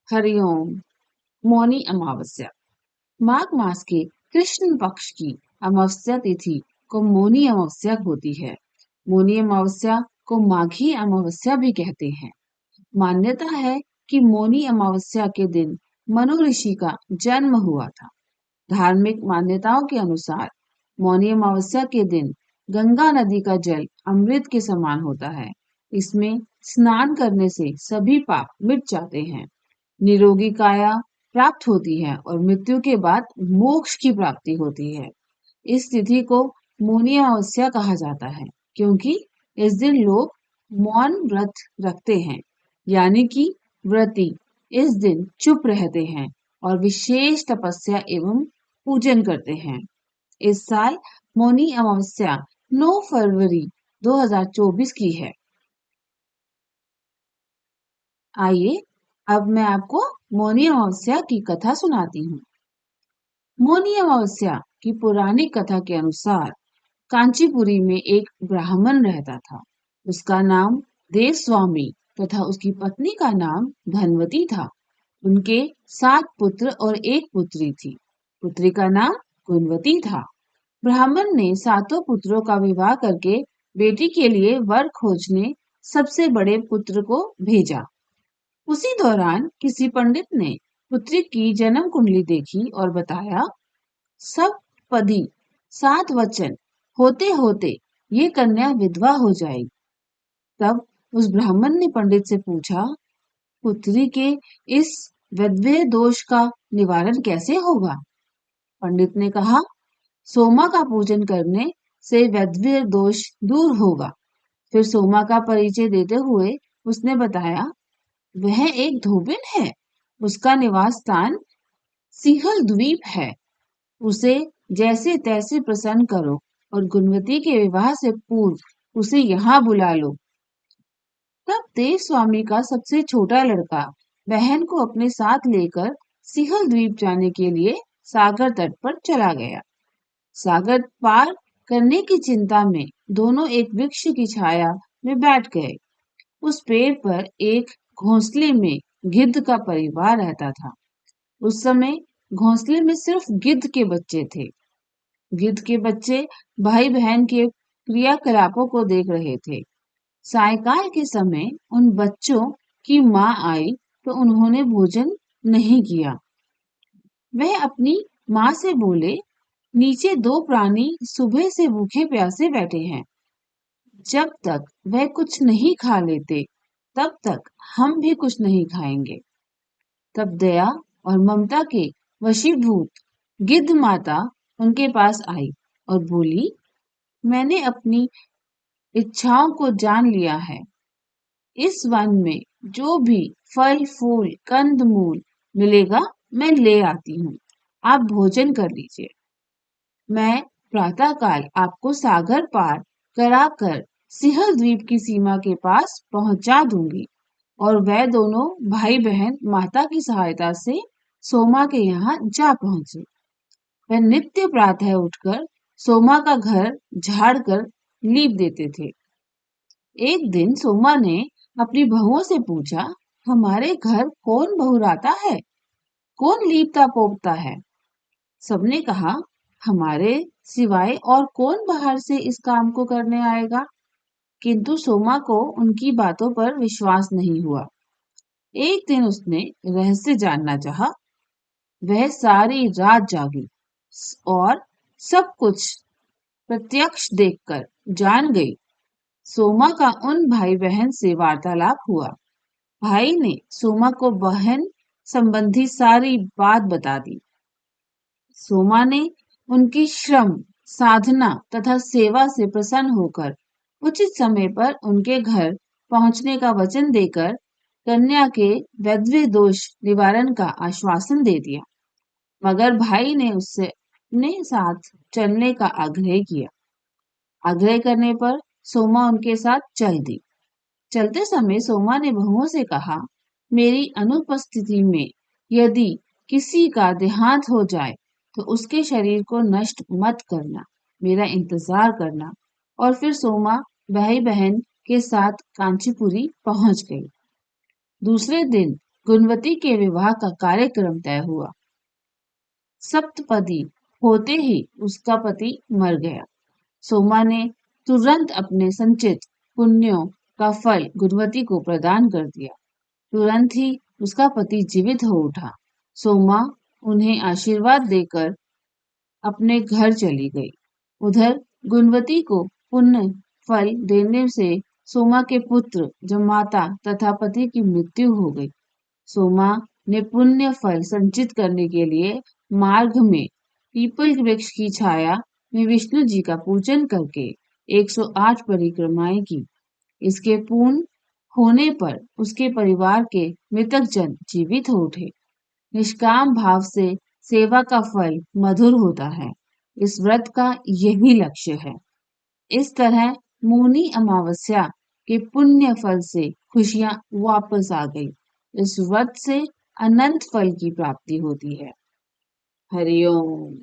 हरिओम। मौनी अमावस्या। माघ मास के कृष्ण पक्ष की अमावस्या तिथि को मौनी अमावस्या होती है। मौनी अमावस्या को माघी अमावस्या भी कहते हैं। मान्यता है कि मौनी अमावस्या के दिन मनु ऋषि का जन्म हुआ था। धार्मिक मान्यताओं के अनुसार मौनी अमावस्या के दिन गंगा नदी का जल अमृत के समान होता है। इसमें स्नान करने से सभी पाप मिट जाते हैं, निरोगी काया प्राप्त होती है और मृत्यु के बाद मोक्ष की प्राप्ति होती है। इस तिथि को मौनी अमावस्या कहा जाता है क्योंकि इस दिन लोग मौन व्रत रखते हैं, यानी कि व्रती इस दिन चुप रहते हैं और विशेष तपस्या एवं पूजन करते हैं। इस साल मौनी अमावस्या 9 फरवरी 2024 की है। आइए अब मैं आपको मौनी अमावस्या की कथा सुनाती हूँ। मौनी अमावस्या की पौराणिक कथा के अनुसार कांचीपुरी में एक ब्राह्मण रहता था। उसका नाम देवस्वामी तथा उसकी पत्नी का नाम धनवती था। उनके 7 पुत्र और एक पुत्री थी। पुत्री का नाम गुणवती था। ब्राह्मण ने 7 पुत्रों का विवाह करके बेटी के लिए वर खोजने सबसे बड़े पुत्र को भेजा। उसी दौरान किसी पंडित ने पुत्री की जन्म कुंडली देखी और बताया, सप्तपदी 7 वचन होते होते ये कन्या विधवा हो जाएगी। तब उस ब्राह्मण ने पंडित से पूछा, पुत्री के इस वैधव्य दोष का निवारण कैसे होगा? पंडित ने कहा, सोमा का पूजन करने से वैधव्य दोष दूर होगा। फिर सोमा का परिचय देते हुए उसने बताया, वह एक धोबिन है। उसका निवास स्थान सिंहल द्वीप है। उसे जैसे तैसे प्रसन्न करो और गुणवती के विवाह से पूर्व उसे यहाँ बुला लो। तब देव स्वामी का सबसे छोटा लड़का बहन को अपने साथ लेकर सिंहल द्वीप जाने के लिए सागर तट पर चला गया। सागर पार करने की चिंता में दोनों एक वृक्ष की छाया में बैठ गए। उस पेड़ पर एक घोंसले में गिद्ध का परिवार रहता था। उस समय घोंसले में सिर्फ गिद्ध के बच्चे थे। गिद्ध के बच्चे भाई बहन के क्रियाकलापों को देख रहे थे। सायंकाल के समय उन बच्चों की माँ आई तो उन्होंने भोजन नहीं किया। वह अपनी माँ से बोले, नीचे 2 प्राणी सुबह से भूखे प्यासे बैठे हैं। जब तक वह कुछ नहीं खा लेते तब तक हम भी कुछ नहीं खाएंगे। तब दया और ममता के वशीभूत गिद्ध माता उनके पास आई और बोली, मैंने अपनी इच्छाओं को जान लिया है। इस वन में जो भी फल फूल कंद मूल मिलेगा मैं ले आती हूँ। आप भोजन कर लीजिए। मैं प्रातःकाल आपको सागर पार कराकर सिंहल द्वीप की सीमा के पास पहुंचा दूंगी। और वह दोनों भाई बहन माता की सहायता से सोमा के यहाँ जा पहुंचे। वह नित्य प्रातः उठकर सोमा का घर झाड़ कर लीप देते थे। एक दिन सोमा ने अपनी बहुओं से पूछा, हमारे घर कौन बहुराता है, कौन लीपता पोपता है? सबने कहा, हमारे सिवाय और कौन बाहर से इस काम को करने आएगा? किंतु सोमा को उनकी बातों पर विश्वास नहीं हुआ। एक दिन उसने रहस्य जानना चाहा। वह सारी रात जागी और सब कुछ प्रत्यक्ष देखकर जान गई। सोमा का उन भाई बहन से वार्तालाप हुआ। भाई ने सोमा को बहन संबंधी सारी बात बता दी। सोमा ने उनकी श्रम, साधना तथा सेवा से प्रसन्न होकर उचित समय पर उनके घर पहुंचने का वचन देकर कन्या के वैधव्य दोष निवारण का आश्वासन दे दिया। मगर भाई ने उससे अपने साथ चलने का आग्रह किया। आग्रह करने पर सोमा उनके साथ चल दी। चलते समय सोमा ने बहुओं से कहा, मेरी अनुपस्थिति में यदि किसी का देहांत हो जाए तो उसके शरीर को नष्ट मत करना, मेरा इंतजार करना। और फिर सोमा भाई बहन के साथ कांचीपुरी पहुंच गई। दूसरे दिन गुणवती के विवाह का कार्यक्रम तय हुआ। सप्तपदी होते ही उसका पति मर गया। सोमा ने तुरंत अपने संचित पुण्यों का फल गुणवती को प्रदान कर दिया। तुरंत ही उसका पति जीवित हो उठा। सोमा उन्हें आशीर्वाद देकर अपने घर चली गई। उधर गुणवती को पुण्य फल देने से सोमा के पुत्र जमाता तथा पति की मृत्यु हो गई। सोमा ने पुण्य फल संचित करने के लिए मार्ग में पीपल वृक्ष की छाया में विष्णु जी का पूजन करके 108 परिक्रमाएं की। इसके पूर्ण होने पर उसके परिवार के मृतक जन जीवित हो उठे। निष्काम भाव से सेवा का फल मधुर होता है। इस व्रत का यही लक्ष्य है। इस तरह मौनी अमावस्या के पुण्य फल से खुशियां वापस आ गई। इस व्रत से अनंत फल की प्राप्ति होती है। हरिओम।